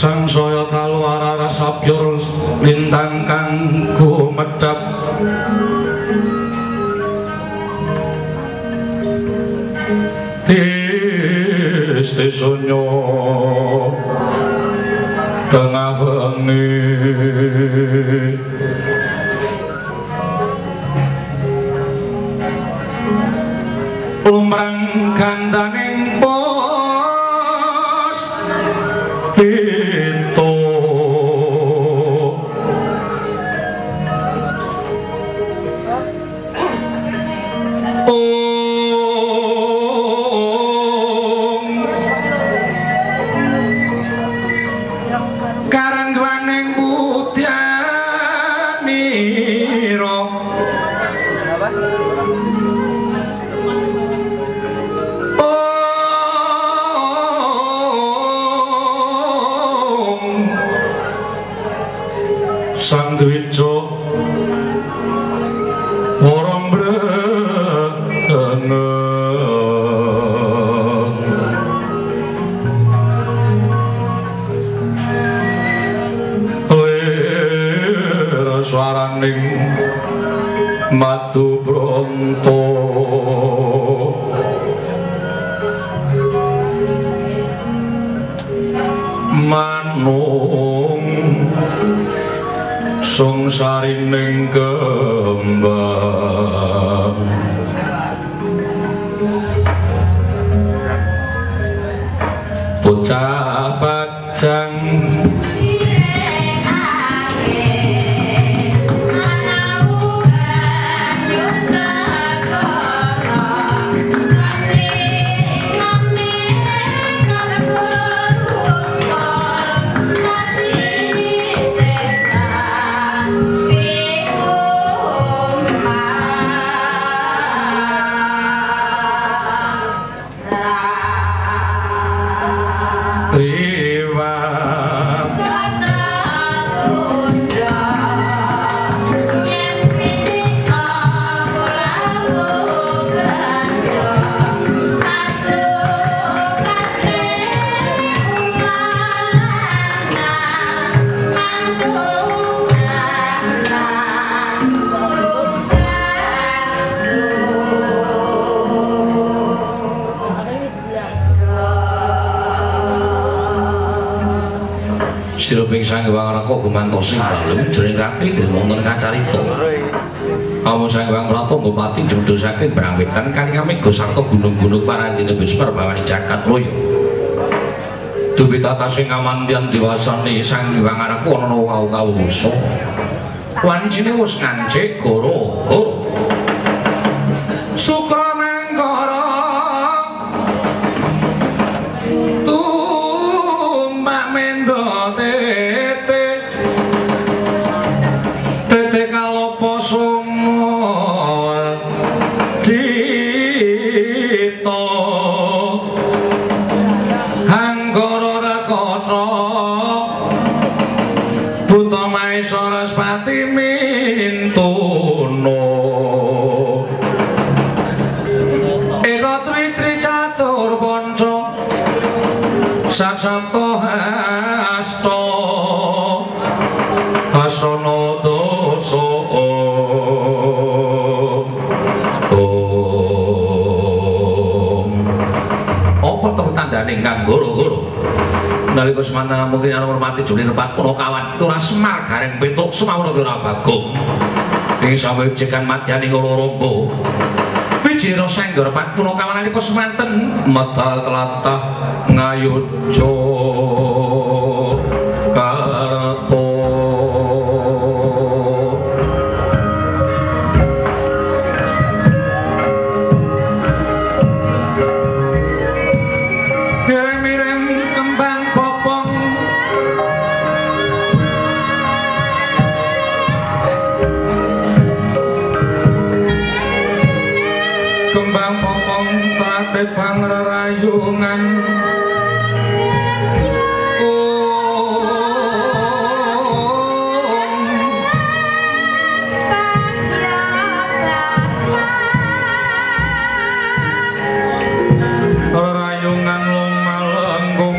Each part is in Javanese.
sangsaya talwara sapyor lintang kang gumedhap Tistisunyo tengah bengi umrang gandaning pos itu karangwaning budyaniro Sang Dwija para mrene lir swaraning madu bronto manung sungsarining kembang bocah bajang Siruping sang Hyang Raka gumantosing balung jering rati wonten kacarita. Amun sang Hyang Pratama pati judhosake Brawetan kaning amega sarta gunung-gunung paranjene wis perbawani jagat raya. Dupi tata sing kamandyan diwasani sang Hyang Raka ana wau-wausa. Wancine wis ngancik goro-goro. Sukranengkara tumbak mendo tete kalopo sumo cita Anggara Rakata Buta Maesara Spati Mintuna Eka Tritri Catur Panca Satsapta Hasta Hasana Dasa apa to tandane kang goro-goro nalika semanten mungkin ana hormati juli repat Punakawan ora Semar gareng petuk sumawon ora Bagong ing sawejekan madyaning Rolombo Wijira Sangga repat Punakawan nalika semanten medal tlatah ngayuja karto kembang popong trate pangrayungan rayungan lumalenggung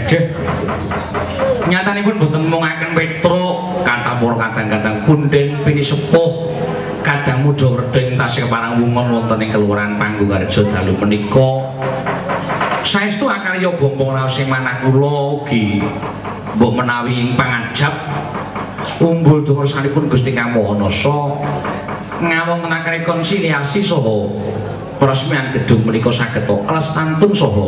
Deh. Nyatanipun boten mungaken Petruk kathah para kadang-kadang kunding pini sepuh kadang muda werding tasih parangwungon wonten ing kelurahan Panggungarjo dalu menika saestu akarya bombong raos ing manah kula ugi mbok menawi ing pangajab umbul dumursanipun Gusti Kang Mahanasa ngawontenaken rekonsiliasi saha peresmian gedung menika saged lestantun saha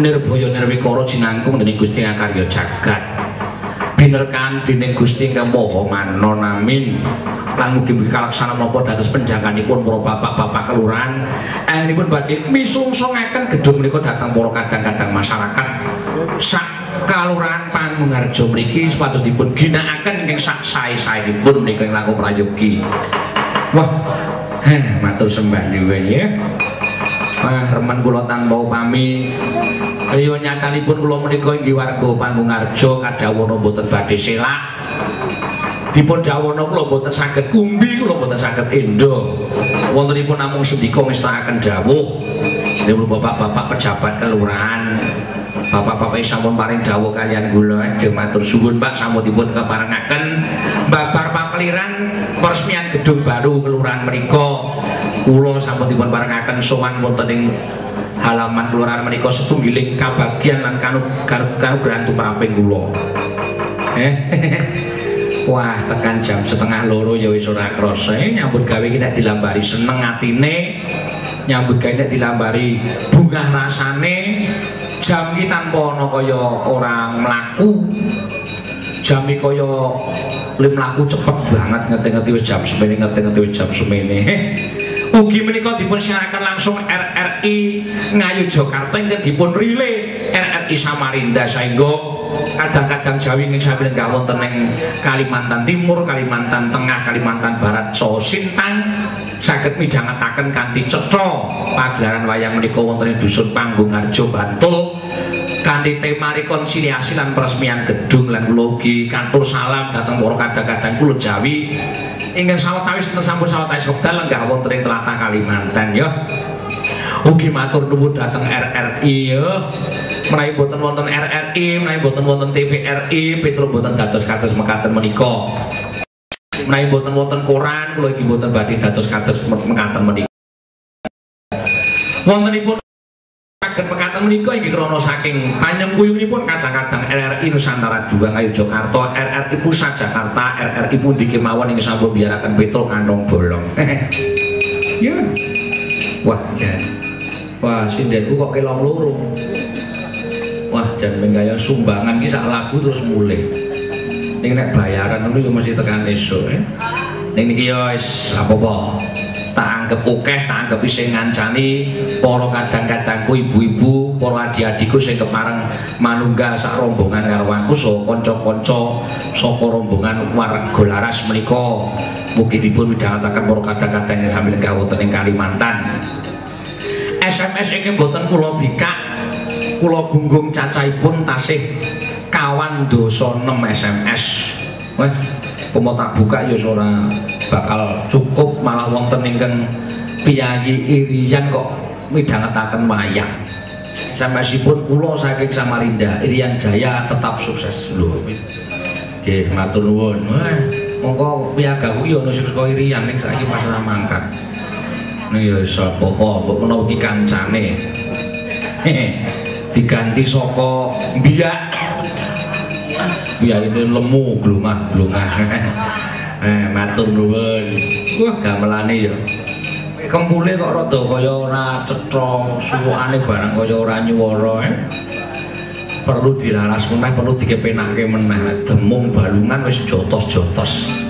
nirbaya nirwikara jinangkung dening Gusti Karya Jagat binerkan dening Gusti Kang Maha Manon amin lan mugi kalaksana menapa dados penjaganipun para bapak-bapak kelurahan anggenipun badhe misungssungaken gedung menika dhateng para kadang-kadang masyarakat sak kalurahan Panggungarjo mriki supados dipun ginakaken ing sak sae-saenipun menika ing langkung prayogi. Wah, matur sembah nyuwun ya. Remen kula tanpa upami kaya nyatanipun kula menika inggih warga Panggungarjo kadhawana boten badhe selak. Dipun dawana kula boten saged umbi, kula boten saged endo. Wontenipun namung sendika ngestakaken dawuh. Dening bapak-bapak pejabat kelurahan. Bapak-bapak sampun paring dawuh kaliyan kula, matur suwun Pak sampun keparengaken babar pakliran peresmian gedung baru kelurahan menika. Kula sampun dipun parengaken sowan wonten ing halaman kelurahan menika setunggiling kabagyan lan kanugrahan tumraping kula. Wah, tekan jam 1:30 ya wis ora krasa nyambut gawe iki nek dilambari seneng atine, nyambut gawe nek dilambari bungah rasane. Jam iki tanpa ana kaya ora mlaku. Jam iki kaya mlaku cepet banget ngerti-ngerti wis jam semene ngerti-ngerti wis jam semene. Ugi menika dipun siaraken langsung RRI Ngayu Jakarta ingkang dipun rile RRI Samarinda saengga kadang-kadang Jawi ing sami lenggah wonten ing Kalimantan Timur, Kalimantan Tengah, Kalimantan Barat saha Sintang saged midhangetaken kanthi cetha pagelaran wayang menika wonten ing dusun Panggungarjo Bantul kanthi tema rekonsiliasi lan peresmian gedung lan kula ugi kantur salam dhateng para kadang-kadang kula Jawi ingkang sawetawis sampun sawetawis wekdal lenggah wonten ing tlatah Kalimantan ya. Ugi matur nuwun dhateng RRI ya. Menawi boten wonten RRI, menawi boten wonten TVRI, Petruk boten dados kados mekaten menika. Menawi boten wonten koran, kula iki boten badhe dados kados mekaten menika. Wontenipun saged mekaten menika inggih krana saking panyengkuyungipun kadang-kadang RRI Nusantara 2 Ngayu Jakarta, RRI Pusat Jakarta, RRI pundi kemawon ing sampun biaraken Petruk kantong bolong. Ya. Wah, jan. Wah, sindenku kok kelong loro. Wah, jan menggaya sumbangan ki sak lagu terus mulai. Ning nek bayaran ngono ya mesti tekan esuk Ning niki ya wis apa-apa. Tak anggap akeh, tak anggap isih ngancani para kadang-kadangku ibu-ibu, para adik-adikku sing kepareng manunggal sak rombongan karo aku saha kanca-kanca saka rombongan warga Laras menika. Mugi dipun midhangetaken para kadang-kadang sami lenggah wonten ing Kalimantan. SMS ini mboten kula bikak, kula gunggung cacahipun tasih kawan dosa 6 SMS. Wah, pomo tak buka ya ora bakal cukup, malah wonten ingkang piyayi irian kok midhangetaken wayang. SMS-ipun kula saking Samarinda, Irian Jaya tetap sukses lho. Nggih, matur nuwun. Wah, mongko piyagaku ya ono saka Irian ning saiki pas ora mangkat. Ya sapa mbok menawa iki kancane diganti saka mbiyak ini lemu glungah-glungah. Matur nuwun. Wah, gamelane ya kempule kok rada kaya ora cetha, suwukane barang kaya ora nyuwara. Perlu dilaras meneh, perlu dikepenake meneh. Demung balungan wis jotos-jotos.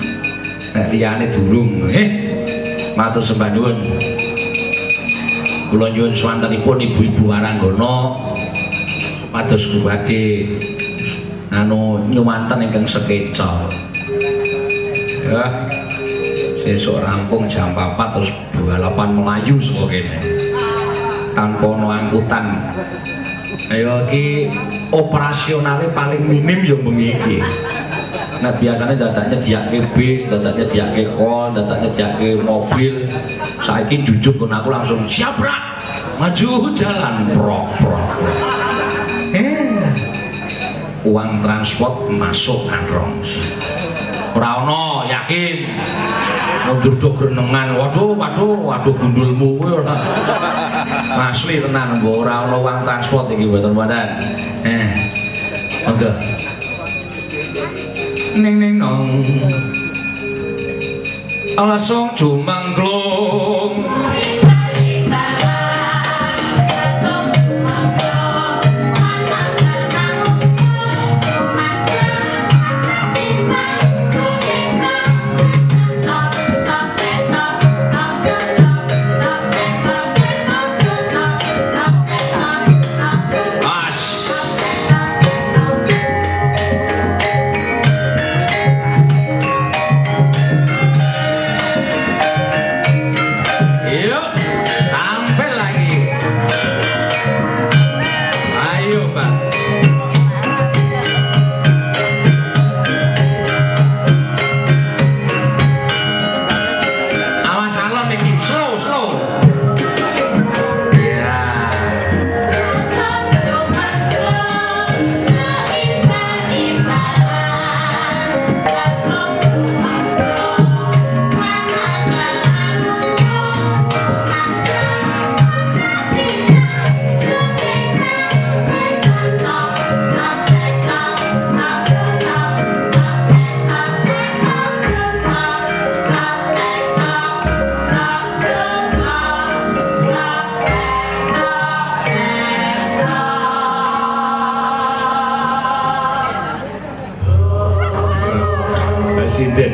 Nek liyane durung. Matur sembah nuwun. Kula nyuwun swantenipun ibu-ibu waranggana pados badhe nyumanten ingkang sekeca. Ya. Sesuk rampung jam 4 terus balapan melayu saka kene. Tanpa ana angkutan. Ayo iki operasionale paling minim ya bengi iki. Nah biasanya dadaknya diake bis, dadaknya diake kol, dadaknya diake mobil. Saiki jujuk kon aku langsung siap Rak, maju jalan prok. uang transport masuk kantong. Ora ono, yakin. Mundur do grenengan. Waduh gundulmu kuwi ora. Asli tenan mbok ora ono uang transport iki mboten wonten. Monggo. Ning nong. Alasong jumangklung.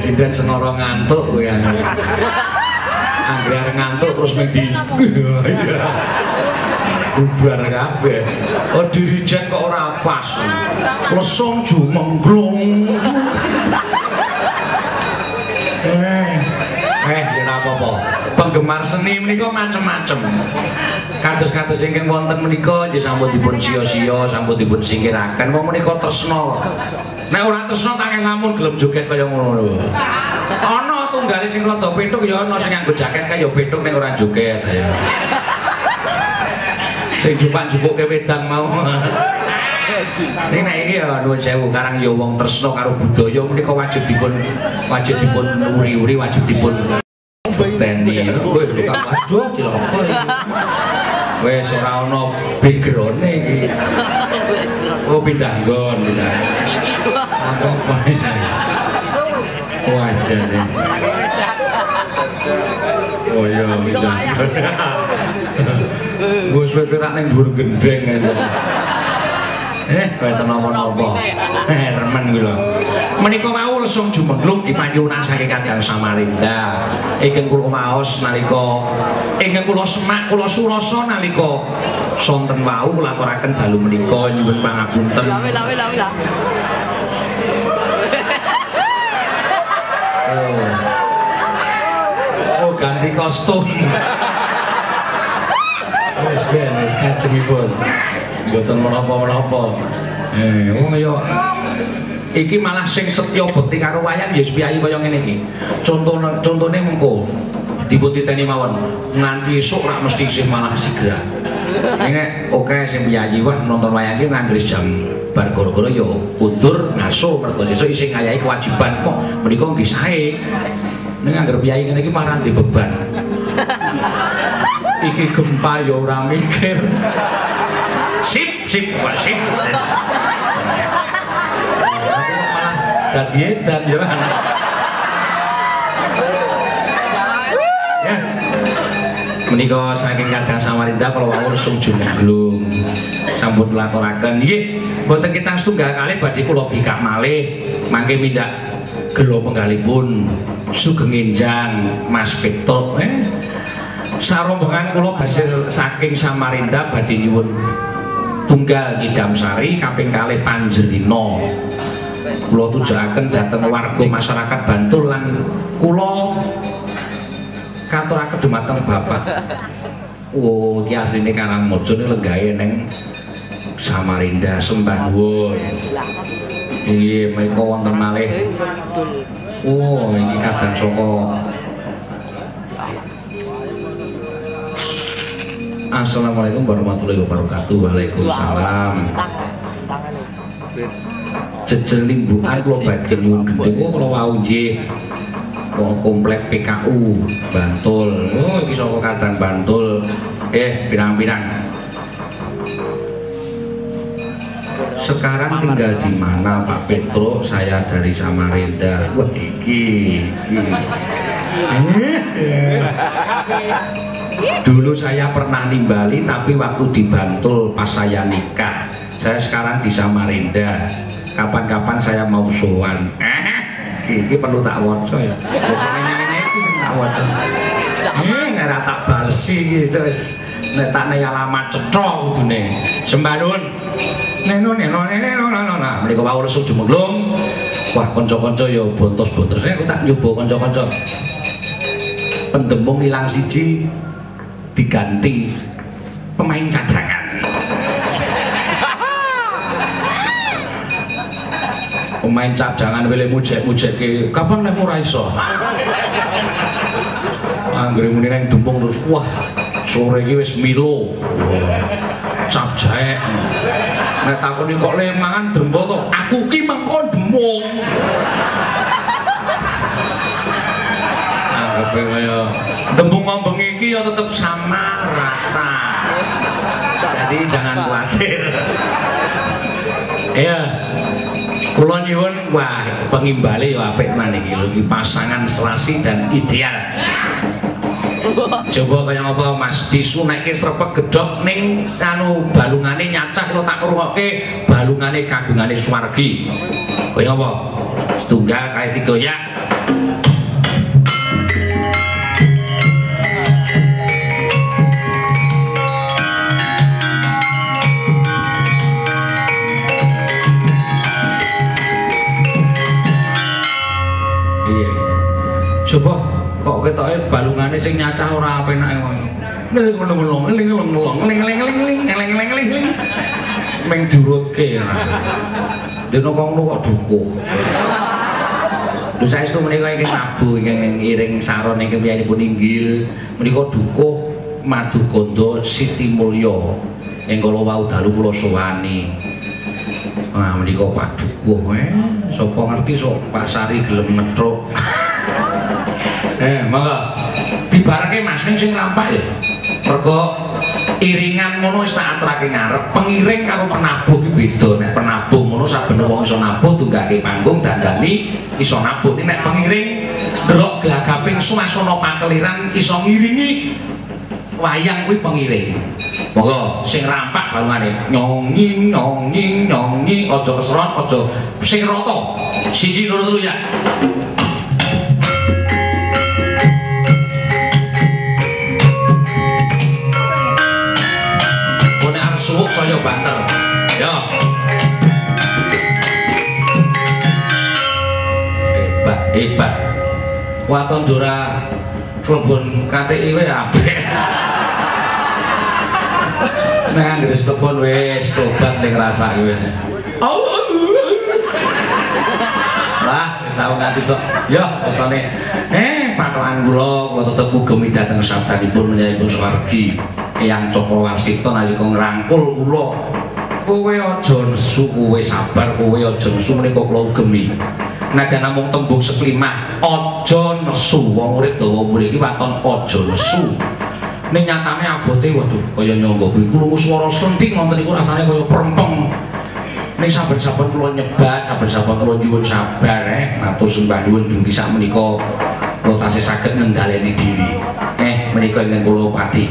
Sinden senoro ngantuk kowe anggere arep ngantuk terus mesti bubar kabeh. Oh dirijen kok ora pas. Lesong jumengglung. Ora apa-apa. Penggemar seni menika macem-macem. Kados-kados ingkang wonten menika nggih sampun dipun sia-sia, sampun dipun singkiraken. Wong menika tresna. Nek ora tresna tak lamun gelem joget kaya ngono lho. Ana tunggale sing rada petuk ya ana sing nganggo jaket kaya petuk ning ora joget ya. Sing jupak-jupuke wedang mau. Ning nek iki ya nuwun sewu karang ya wong tresna karo budaya menika wajib dipun uri-uri, wajib dipun tendi. Waduh cilaka iki. Wes ora ana background iki. Oh pindah nggon pindah. Apa wis. Wajar nih. Oh iya pindah. Gus wis ora ning dhuwur gendeng ae. Boten napa-napa. Remen kuwi lho. Menika wau lesung jumenglung dipanyuwunan saking Kadang Samarinda. Ingkang kula maos nalika ingkang kula semak kula surasa nalika sonten wau kula aturaken dalu menika nyuwun pangapunten. Oh ganti kostum. Wis ben wis kajengipun. Mboten menapa-menapa. Wong ya iki malah sing setya bekti karo wayang ya piyayi kaya ngene iki. Contone mengko dipun titeni mawon nganti esuk rak mesti isih malah sigra. Nek oke sing piyayi wah nonton wayang iki nganti jam bar gara-gara ya undur ngaso mergo sesuk isih ngayahi kewajiban kok menika nggih sae. Ning anggere piyayi ngene iki malah ndek beban. Iki gempa ya ora mikir. Sip malah dadi edan ya. Ya. Menika saking Kadang Samarinda kula wau lesung jumenglung. Sampun laturaken nggih mboten kita setunggal kali badhe kula bikak malih mangke mindak gelo penggalipun Sugeng Enjang Mas Petruk sarombongan kula basir saking Samarinda badhe nyuwun tunggal Ngidam Sari kaping kalih Panjerina kula tujuaken dhateng warga masyarakat Bantul lan kula katuraken dumateng Bapak. Oh iki asline Karangmojo ne lenggahe ning Samarinda sembah nuwun. Nggih menika wonten malih. Oh iki kadang saka Assalamualaikum warahmatullahi wabarakatuh. Waalaikumsalam. jejel limbukan kula badhe nyuwun gendhing kula wau nggih komplek PKU Bantul. Oh iki saka Kadang Bantul. Pirang-pirang. Sekarang tinggal di mana Pak Petro? Saya dari Samarinda. Wah iki. Dulu saya pernah nimbali tapi waktu di Bantul pas saya nikah. Saya sekarang di Samarinda. Kapan-kapan saya mau sowan. Iki perlu tak waca ya. Biasane iki tak waca. Ora tak balesi iki wis nek tak nek alamat cetha kudune. Sembah nuwun. Neno mriko wae resu jumenglung. Wah kanca-kanca ya bontos-bontos aku tak nyoba kanca-kanca. Pendembung ilang siji diganti pemain cadangan. Pemain cadangan wile mujek-mujekke kapan nek ora iso. Anggere muni nang dempung terus wah sore iki wis milo. Cap jaek. Nek takoni kok le mangan dembo to, aku ki mengko demung. Anggepe kaya dembung ngombeng iki ya tetep sama rata. Jadi jangan khawatir. Ya. Kula nyuwun wah pengimbale ya apik maniki lho iki pasangan selasi dan ideal. Coba kaya apa Mas disunekke srepeg gedhok ning anu balungane nyacah kula tak ngrungokke balungane kagungane swargi. Kaya apa? Setunggal kali tiga ya. Coba kok ketoke balungane sing nyacah ora apenake ngono. Ngeling meng durutke. Dene kok kok dukuh. Lho saestu menika ingkang nabu ingkang ngiring saron ingkang piyanipun inggil menika dukuh Madukanda Siti Mulya. Ing kala wau dalu kula sowani. Wah menika Pak Dukuh sapa ngerti sok Pak Sari gelem ngetruk. Monggo dibarake Mas ning sing rampak ya. Mergo iringan ngono wis tak aturake ngarep. Pengiring karo penabuh iki beda. Nek penabuh ngono saben wong iso nabuh tunggake panggung dandani iso nabuh. Nek pengiring ndelok glagaping suasana pakeliran iso ngiringi wayang kuwi pengiring. Monggo sing rampak balungane nyongi nyongi nyongi aja keseron aja sing rata. 1 2 3 ya. Suwuk saya banter ya hebat waton dora klebon KTI we apik nek anggere klebon wis tobat ning rasake wis lah wis tau nganti sok ya fotone patokan kula tetep mugemi dhateng sabdanipun menyangipun swargi Eyang Cokrowarsita nalika ngrangkul kula kowe aja nesu kowe sabar kowe aja nesu menika kula ugemi najan namung tembung seklimah aja nesu wong urip dawa mulih iki waton aja nesu ning nyatane abote waduh kaya nyangga kuwi krungu swara slenting wonten niku rasane kaya prempeng ning saben-saben kula nyebat saben-saben kula nyuwun sabar matur sembah nyuwun dugi sak menika kula tasih saged ngendhaleni diri menika ingkang kula pati.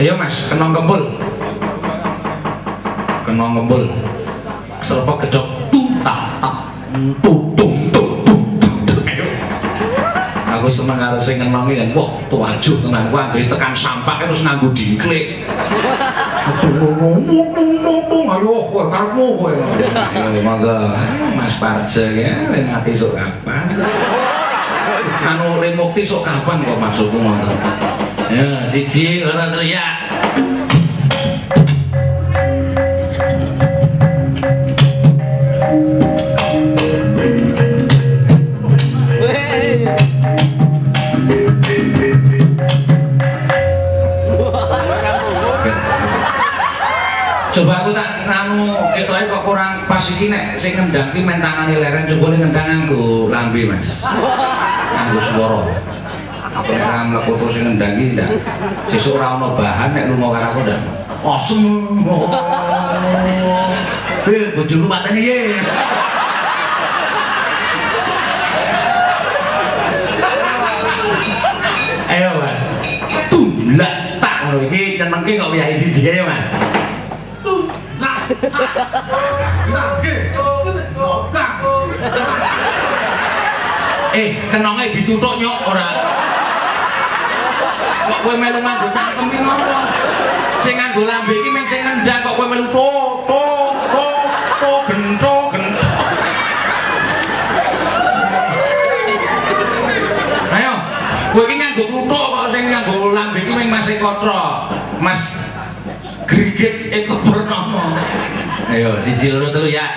Ayo Mas, kenong kempul serpa gedok tak tutung aku seneng karo sing ngenongi dan wah tuwajuh tenan ku anggere tekan sampah terus nganggo dingklik ayo kowe karepmu kowe monggo Mas Parja ya len ati sok kapan anu lemukti sok kapan kok maksudku ngono ya 1 2 3 ya coba aku tak anu ketoke kok kurang pas iki nek nek sing ngendang ki men tangane leren jebule ngendang nganggo lambe Mas. Nganggo swara. Apa ora mlebu sing ngendang ki ndak. Sesuk ora ana bahan nek lunga karo aku ndak. Asem. Bojoku patene ye. Ayo Mas. Tumlak tak ngono iki nyenengke kok piye siji ya Mas. Kenonge dituthuk nyok ora. Kok kowe melu nganggo cangkem iki ngono. Sing nganggo lambe iki mung sing ngendang kok kowe melu to gento. Ayo, kowe iki nganggo tuthuk kok sing nganggo lambe iki mung Mas Ekotra. Mas Grigit Eko Purnomo. Ayo, siji loro telu ya.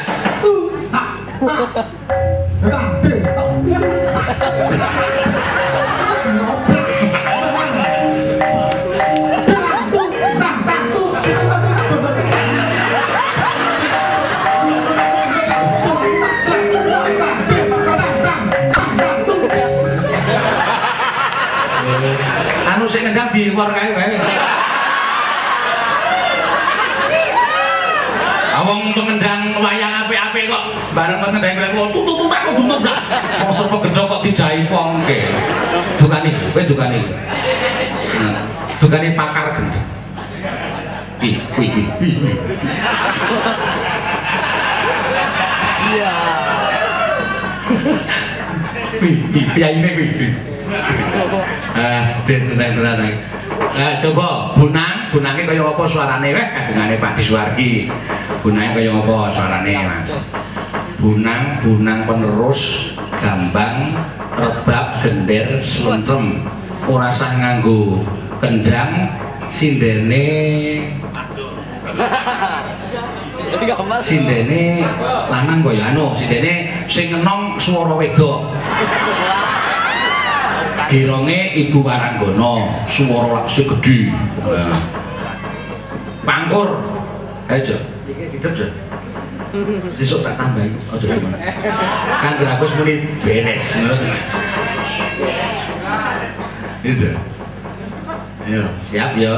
Anu sing ngendang biwor kae wae. Wong pengendang wayang apik-apik kok bareng pengendang kok tutut tak kok dumuk brak. Wong sapa gendho kok dijaipongke. Dukane, kowe dukane. Dukane pakar gendho. Iki. Iya. Piyaine kuwi. Seneng-seneng. Coba bunange kaya apa suarane weh kagungane Pak Diswargi. Bunange kaya apa suarane Mas? Bunang penerus gambang rebab gender slentrem ora sah nganggo kendang sindene lanang kaya anu sindene sing ngenom swara wedok. Gironge Ibu Waranggana, swara lakse gedhe. Pangkur. Ayo, iki hidup aja. Sesuk tak tambahi, aja semono. Kan aku muni beres ngono. Iya. Ayo, siap ya.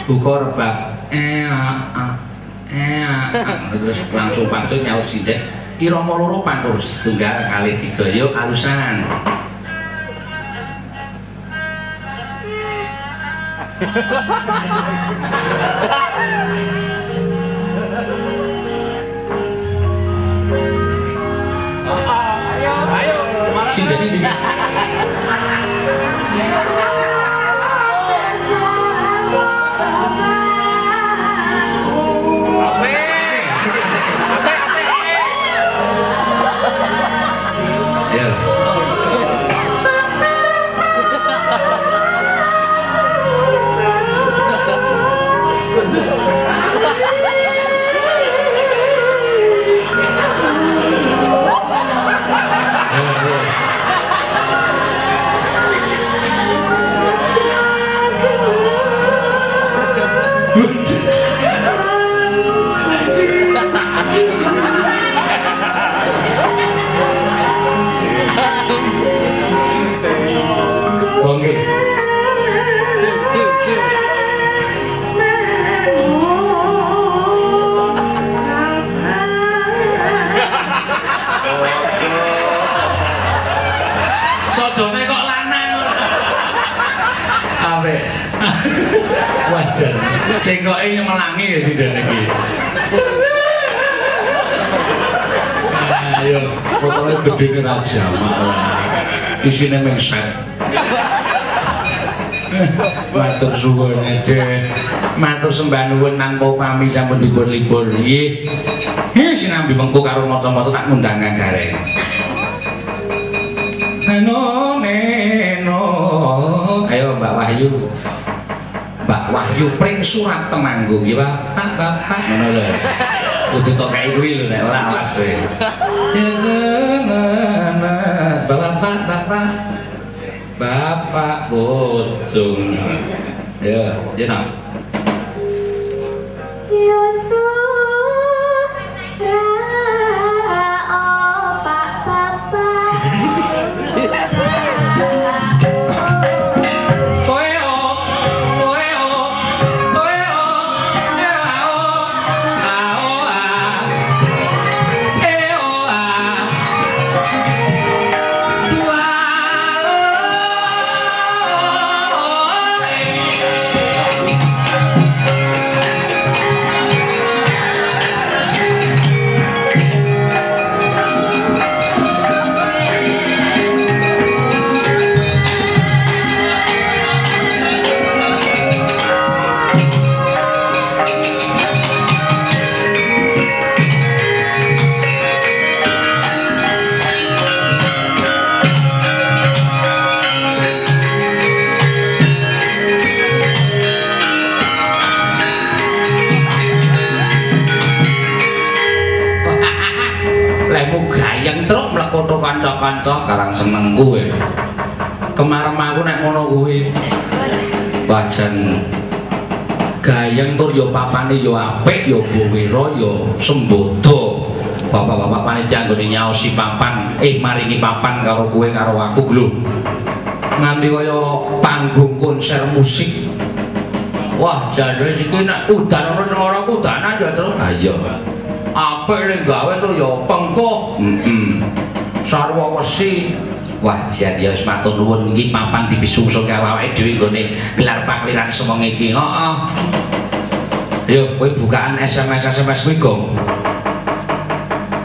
Buka rebab. Terus langsung pantun nyaut sithik. Irama loro pangkur setunggal kali 3 yuk alusan. Ayo, sini dini. Wajar. Cengkoke nyemelangi ya sih dan iki. Ayo, pokoknya gede ra jamak lah. Isine mung set. Matur suwun Deh. Matur sembah nuwun nampa pami sampun dipun libur. Nggih. Sinambi mengko karo maca-maca tak ngundang gareng. Neno. Ayo Mbak Wahyu. Mbak Wahyu pring surat Temanggung ya Bapak ngono lho. Kudu tok kae kuwi lho nek ora awas kowe. Ya semana Bapak bojong. Ya nak. lemu gayeng truk mlekoto kanca-kanca karang seneng kuwe. Kemarem aku nek ngono kuwi. Wajan gayeng tur ya papane ya apik ya bowira ya sembodo. Bapak-bapak panitia anggone nyaosi papan, maringi papan karo kowe karo aku lho. Nganti kaya panggung konser musik. Wah, jane iki nek udan ana sing ora udanan ya terus. Ha iya. Apik ning gawe tur ya pengkuh. Sarwa wesi. Wah, jadi wis matur nuwun iki papan dipisungsul karo awake dhewe nggone gelar pakliran sewengi iki. Heeh. Yo, kowe bukaan SMS kuwi, Gong.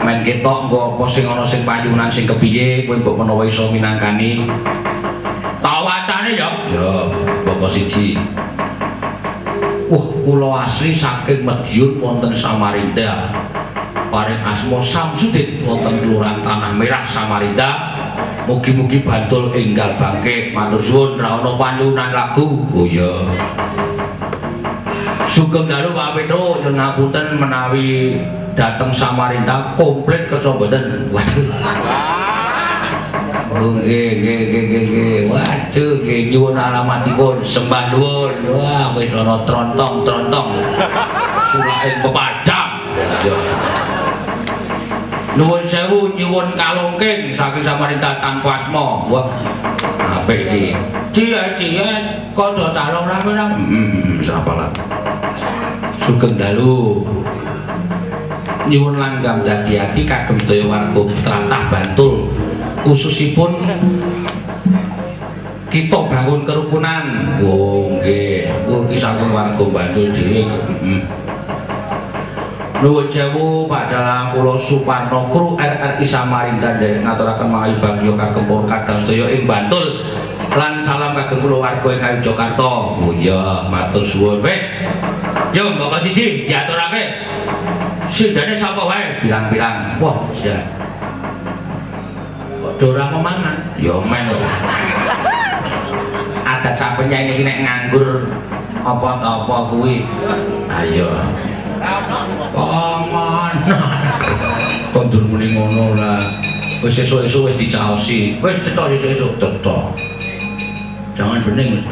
Men ketok engko apa sing ana sing panyunan sing kepiye kowe mbok menawa iso minangkani. Tak wacane ya. Ya, pokok siji. Wah, kula asli saking Madiun wonten Samarinda. Paring asma Samsudin wonten Kelurahan Tanah Merah Samarinda. Mugi-mugi bantul enggal bangke. Matur suwun ra ana panyunan lagu. Oh iya. Sugeng dalu Pak Petro nyuwun ngapunten menawi dateng Samarinda komplit kersa mboten. Waduh. Nggih. Waduh, nggih nyuwun alamatipun sembah nuwun. Wah, wis ana trontong. Suraing pepadang. Nuwun sewu nyuwun kalungking saking Samarinda tanpa asma. Wah, apik iki. Cie kodho calon rame-rame. Sapalah. Sugeng dalu. Nyuwun langgam dadi ati kagem daya warga tlatah Bantul. Khususipun kita bangun kerukunan. Oh nggih, iki saking warga Bantul dhewe. Nuwun sewu Pak Dalang kula Suparno Kru RRI Samarinda nderek ngaturaken mawi bagya kagem kadang sedaya ing Bantul lan salam kagem kula warga ing Ngayogyakarta. Oh iya, matur suwun. Wis. Yo mbok siji diaturake. Sindane sapa wae bilang-bilang. Wah, siap. Kok ora mau mangan? Ya men. Adat sak penyanyi iki nek nganggur apa-apa kuwi. Ayo. Paman. Kondur muni ngono lah. Wis esuk-esuk wis dicaosi. Wis cetok esuk-esuk cetok. Jangan bening wis.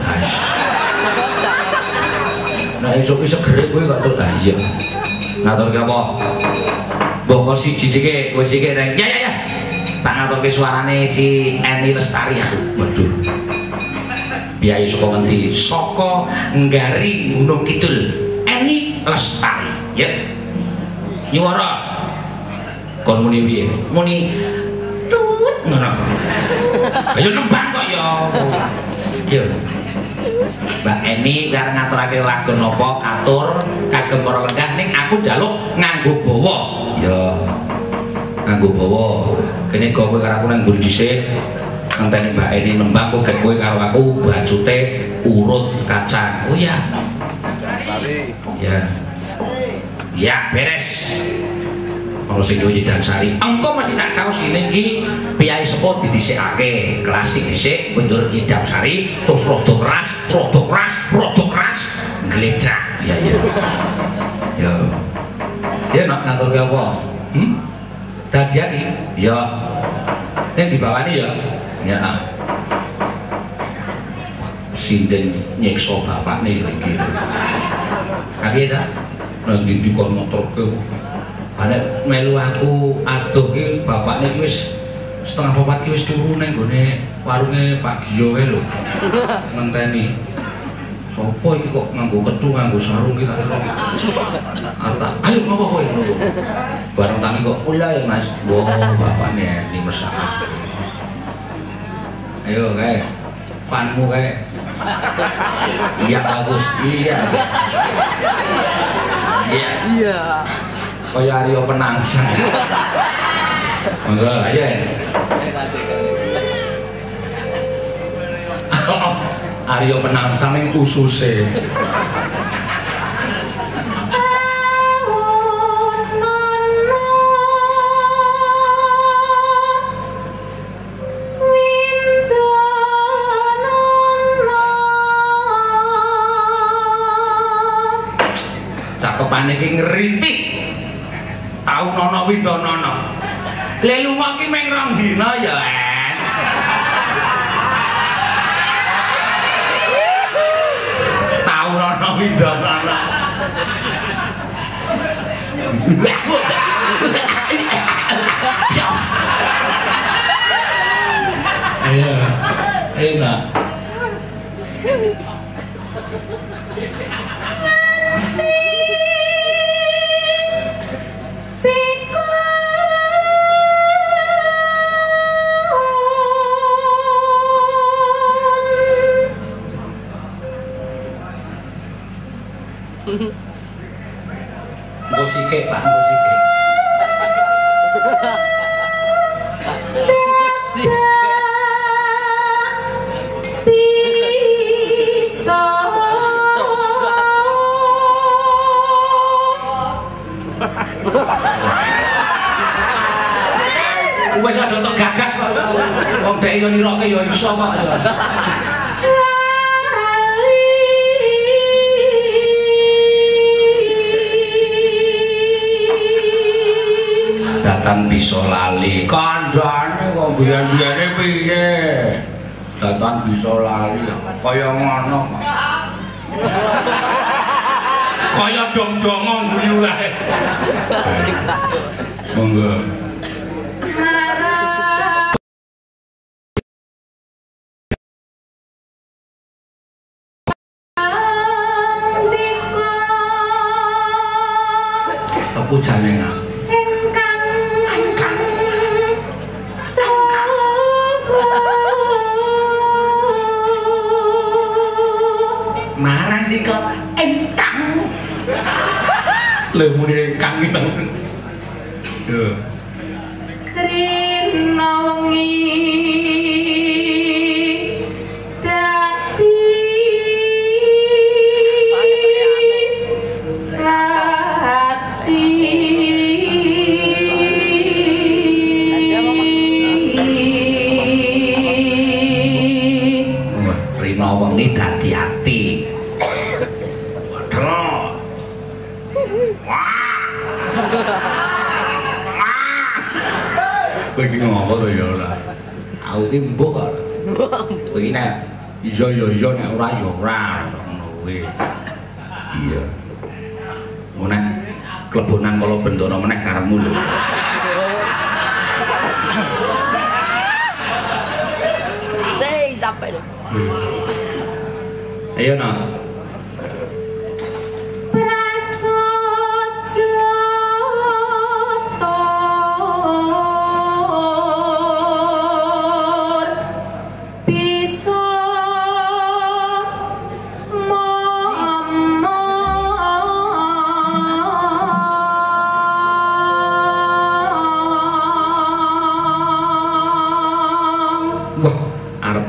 Nah esuk segere kowe kok terus iya. Ngaturke apa? Mbok siji sike, kowe sike reng. Ya. Tak ngaturke suarane si Eni Lestari aku. Waduh. Biayi saka ngendi? Saka Nggari Gunung Kidul. Eni Lestari, ya. Nyuwara. Kon muni piye? Muni tut ngono. Ayo nembang kok ya. Yo. Mbak Eni karo ngaturake lagu napa katur kagem para lenggah ning aku njaluk nganggo bawa. Ya. Nganggo bawa. Kene kowe karo aku nang mburi dhisik. Ngenteni Mbak Eni nembang kok kowe karo aku bajute urut kacang. Oh ya. Ya. Ya beres. Kalau sing duwe Dansari, engko mesti tak caos ini iki piyai sepuh didhisikake, klasik dhisik mundur Dansari, terus rada keras, gledrak. Ya. Ya nak ngaturke apa? Dadian iki? Ya. Ning dibawani ya. Ya. Sinden nyiksa bapakne lho iki. Abi ta? Nang ndi kon motorke. Anek melu aku adoh ki bapakne ki wis setengah 4 ki wis turu nang gone warunge Pak Giyo wae lho. Ngenteni. Sopo iki kok nganggo kethu nganggo sarung ki tak kira. Arta, ayo ngopo kowe ngono. Bareng tangi kok kula ya Mas. Wo bapakne ini mesak. Ayo kae. Panmu kae. Iya bagus. Iya. Kaya Aryo Penangsang. Monggo aja. Aryo Penangsang ning ususe. Cakepane iki ngerintih. Tau nono widonono Le lunga ki meng rong dina ya, En. Tahu ana windanana. Iya. Enak. Musike, Pak, musike. Wes aja tok gagas kok. Wong dhek yo niroke yo iso kok. Datan bisa lali. Kandhane kok biyen-biyene piye? Datan bisa lali kaya ngono. Kaya dong-dongo guyu wae. Monggo. Pujane marang dika engkang lho muni engkang iki lho rino wengi dadi rino wengi dadi ati. Kowe iki ngopo to ya ora? Aku ki mbok kok. Kowe iki nek iya ya iya nek ora ya ora ngono kuwi. Iya. Ngono klebonan kala bendana meneh karepmu lho. Sing capek lho. Ayo no.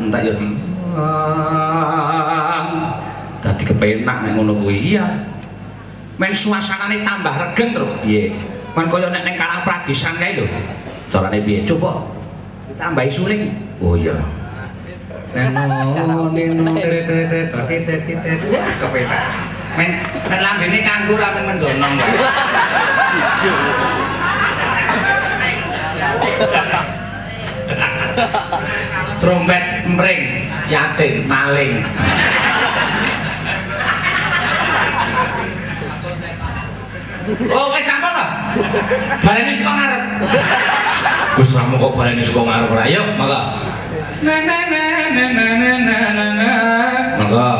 Tak ya di dadi kepenak nek ngono kuwi iya men suasanane tambah regeng terus piye men kaya nek ning Karang Pradesan kae lho carane piye coba tambahi suling oh iya kepenak men lambene kanggo lamen mendonong trompet mring yatin maling oh wis apa to baleni saka ngarep wis ramu kok baleni saka ngarep ora ayo monggo monggo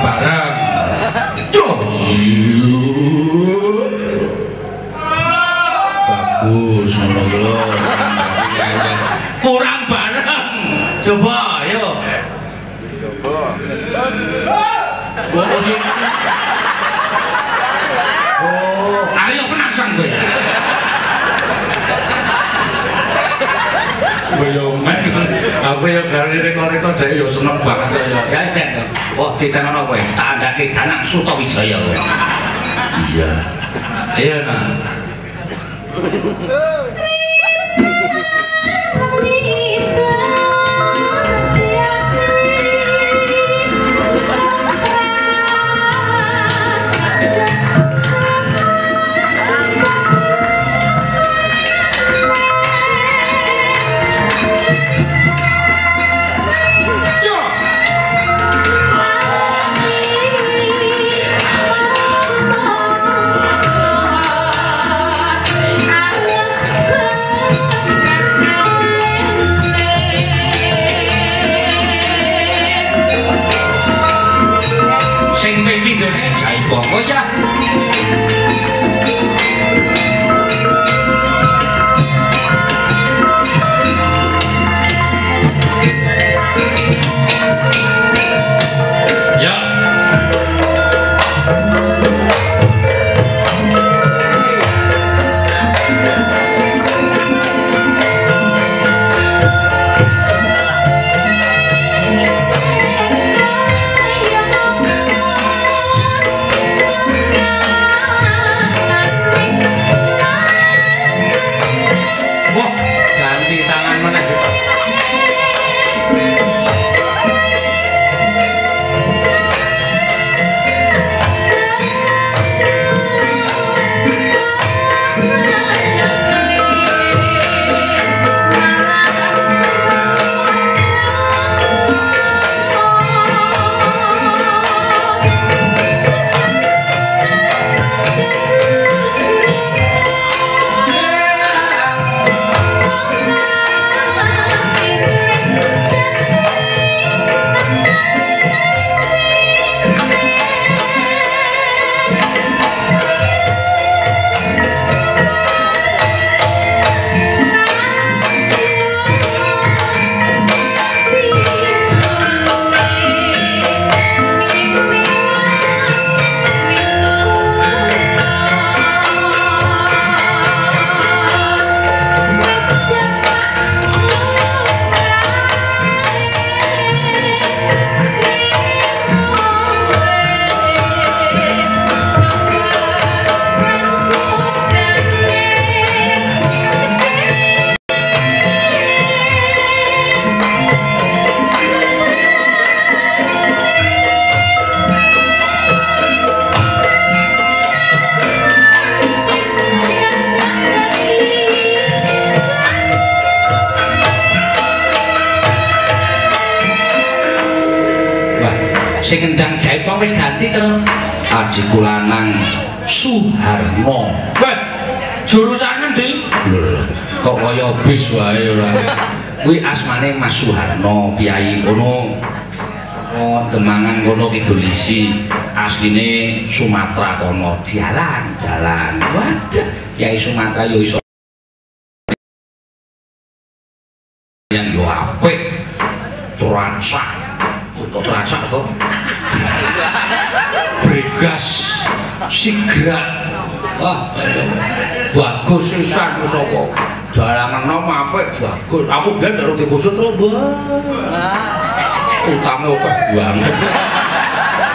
bareng. Yo. Bagus ngono lho. Kurang bareng. Coba ayo. Coba. Oh, sih. Oh, ayo penasaran kowe. Aku ya kali rekor-rekor dhewe ya seneng banget ya. Ya, wah ditenono kowe, tak andake Danang Sutawijaya kowe. Iya. Iya nah. Oh ya. Sing ngendang Jaipong wis ganti terus adikku lanang Suharno. Weh, jurusan endi? Lho, kok kaya bis wae ora. Kuwi asmane Mas Suharno, piyai kono. Oh, Demangan kono Kidul Isi. Asline Sumatera kono, dalan. Wadah, piyai Sumatera yo iso yang yo apik. Turancak. Turancak to. Bregas Sigrat. Wah, bagus sisan sapa. Dalangan nom apik bagus. Aku ben karo dikusut to, Mbah. Utame akeh banget.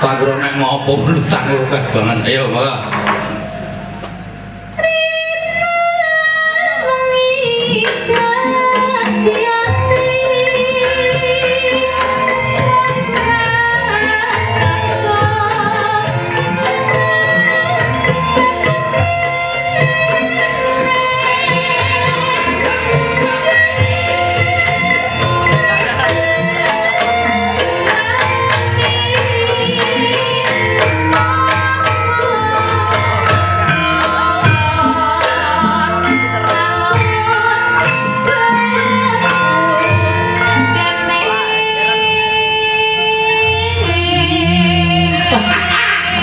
Panggro nek ngopo utame akeh banget. Ayo, Mbah.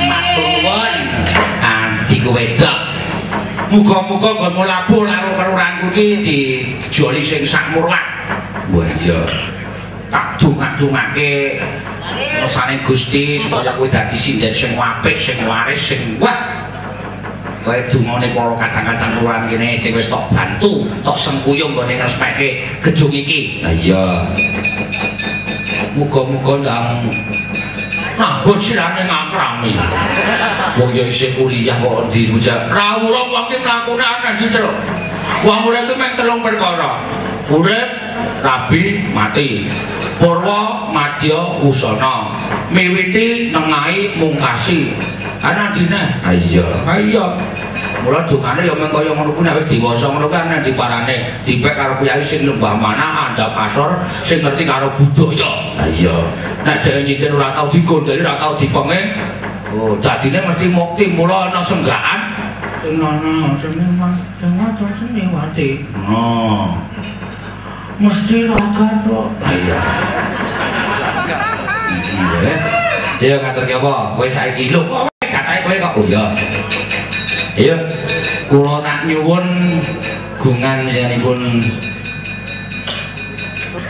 Matur nuwun. Adikku wedok. Muga-muga nggonmu labuh karo kelurahanku iki dijoli sing sakmurwat. Wah iya. Tak dongak-dongake rasane Gusti supaya kowe dadi sinden sing apik, sing waris, sing wah. Kowe dungane para kadang-kadang kelurahan kene sing wis tok bantu, tok sengkuyung nggone ngrespekke gedung iki. Lah iya. Muga-muga ndang nambah sirane ngakrami. Wong ya isih kuliah kok dibujak. Ra urung wong iki mlakune ana ndi, Tru. Wong urip kuwi mek telung perkara. Urip, rabi, mati. Purwa, madya, usana. Miwiti, nengahi, mungkasi. Ana dine. Ha iya. Ha iya. Mula dongane ya mung kaya ngono kuwi nek wis dewasa ngono kuwi ana diparane dipek karo kyai sing lembah manah andhap asor sing ngerti karo budaya. Ha iya. Nek dhewe nyikir ora tau digondheli, ora tau dipenge. Oh, dadine mesti mukti mula ana senggaan. Sing ana seniwati. Oh. Mesti raga tok. Ha iya. Ya ngaturke apa? Kowe saiki lho kok jatahe kowe kok ya. Iya, kula tak nyuwun gungan jenenganipun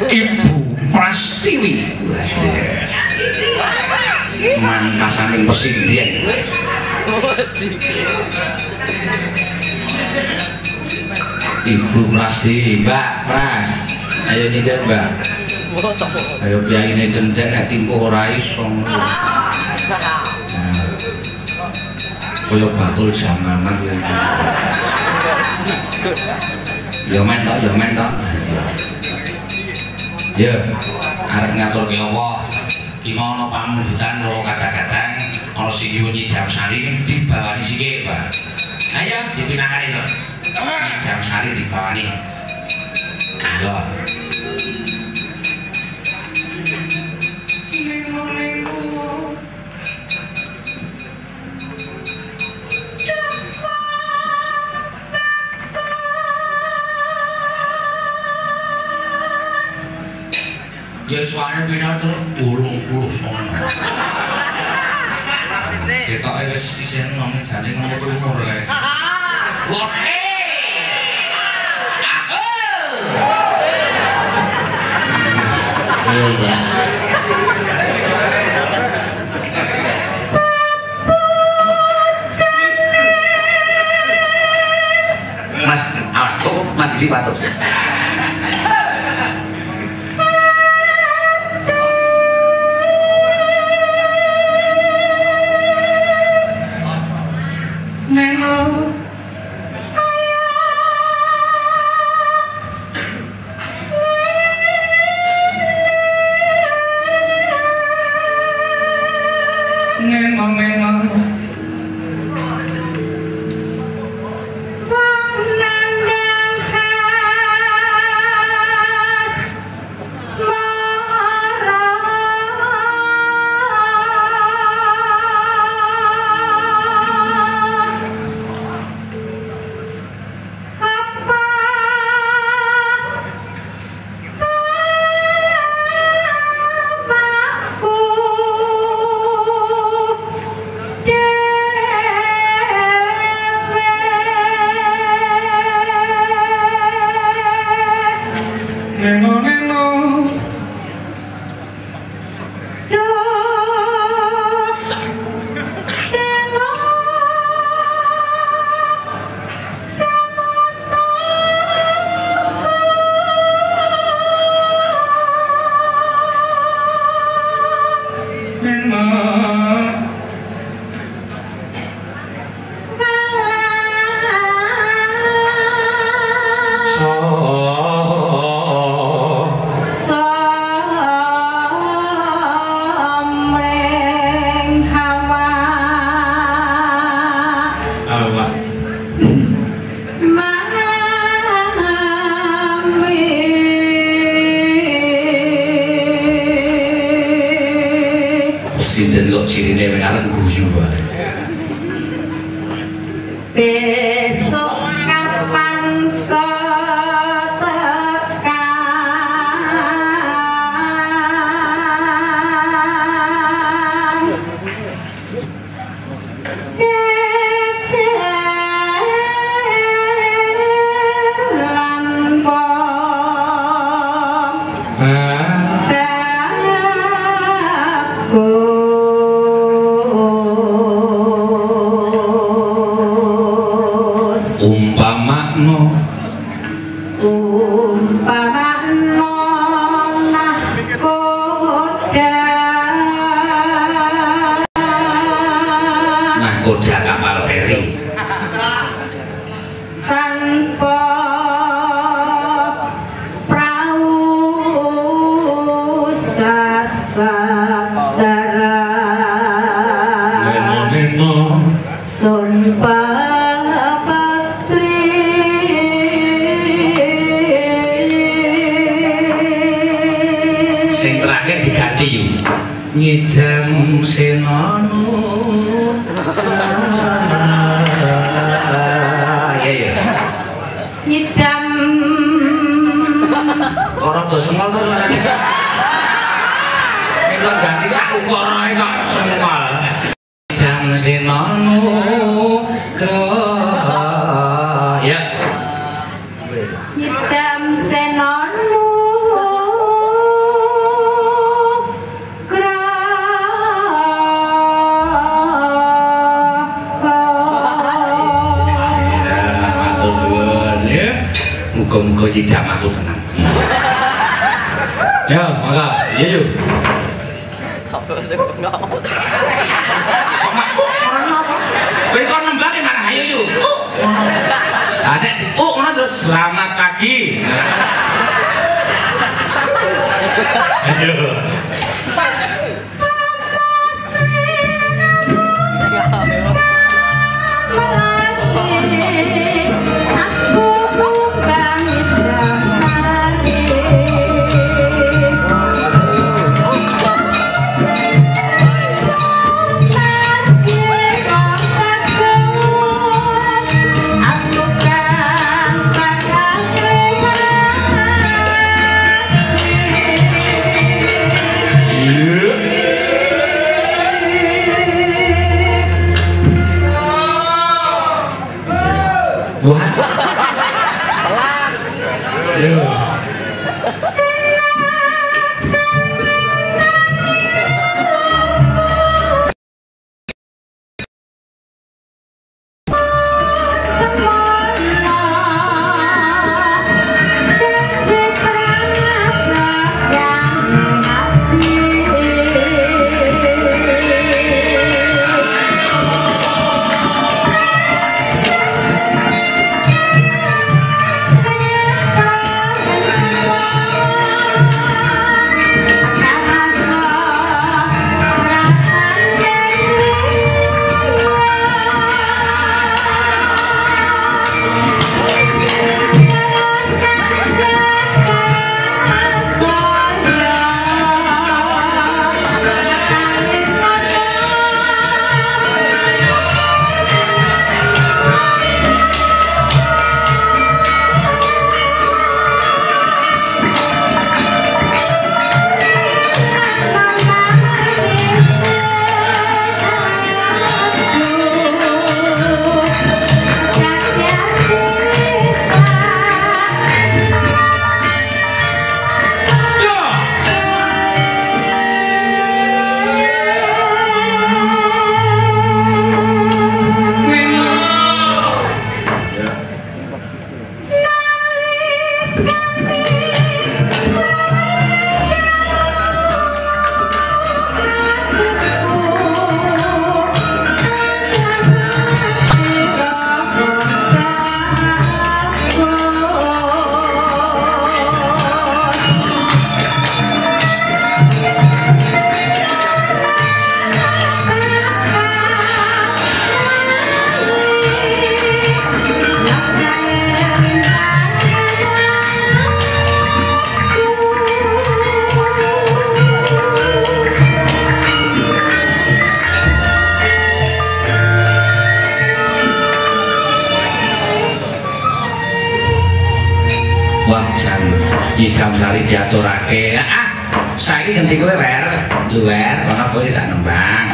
Ibu Prastiwi. Mantasaning presiden. Ibu Prastiwi, Mbak Pras. Ayo niki, Mbak. Ayo piyaine cendhek nek timpuh ora iso. Kaya batul jamanan ya men tok ya arep ngaturke apa iki ana pamundutan karo kadang-kadang ana sing nyuwun jam sari dibawani sikil Pak ayo dipinakani to jam sari dibawani ayo ya suaranya beda tuh puluh sono kita wis isih nom jane ngomong umur le wah Mas, awas kok mati di batuk sih. Cirine mengarep guyu wae. Besok kapan kau tekan nahkoda kapal feri tanpa prau sasatara neno sun patri sing terakhir diganti yuk ngidam senono ya nyidam orang tuh semua tuh itu ganti sak ukara kok semua ngidam senono ya nyidam senono muka-muka jidam aku tenang ya maka iya yuk Apa sih enggak apa sih? kowe kok nembak mana ayo yuk ada ngono terus selamat pagi ayo What? Idam sari diaturake. Saiki ganti kowe wer, luwer, ana kowe tak nembang.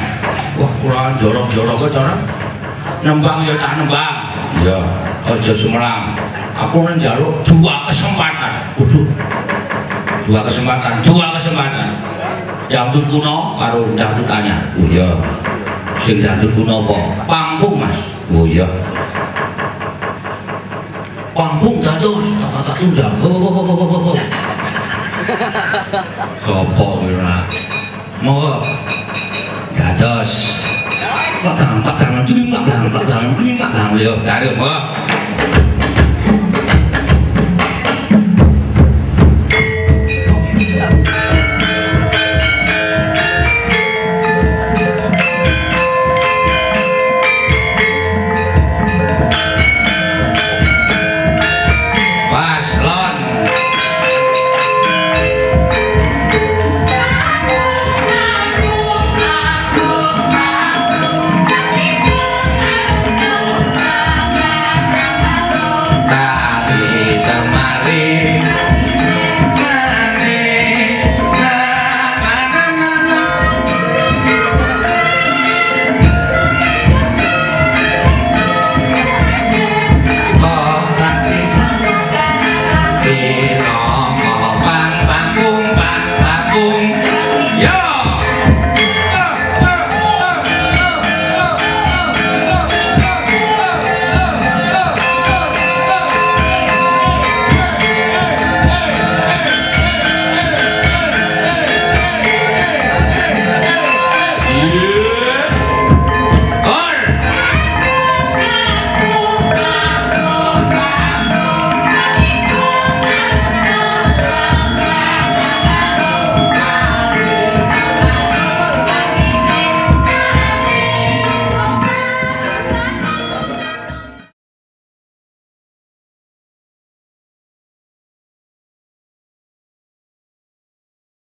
Wah, kula jorok-jorok kok cara. Nembang ya tak nembang. Ya, aja sumelang. Aku njaluk dua kesempatan. Kudu dua kesempatan. Dangdut kuno karo dangdut anyar. Oh iya. Sing dangdut kuno apa? Panggung, Mas. Oh iya. Panggung dados tak tundang. Sopo kira? Monggo. Dados. Padang Yo, dari apa?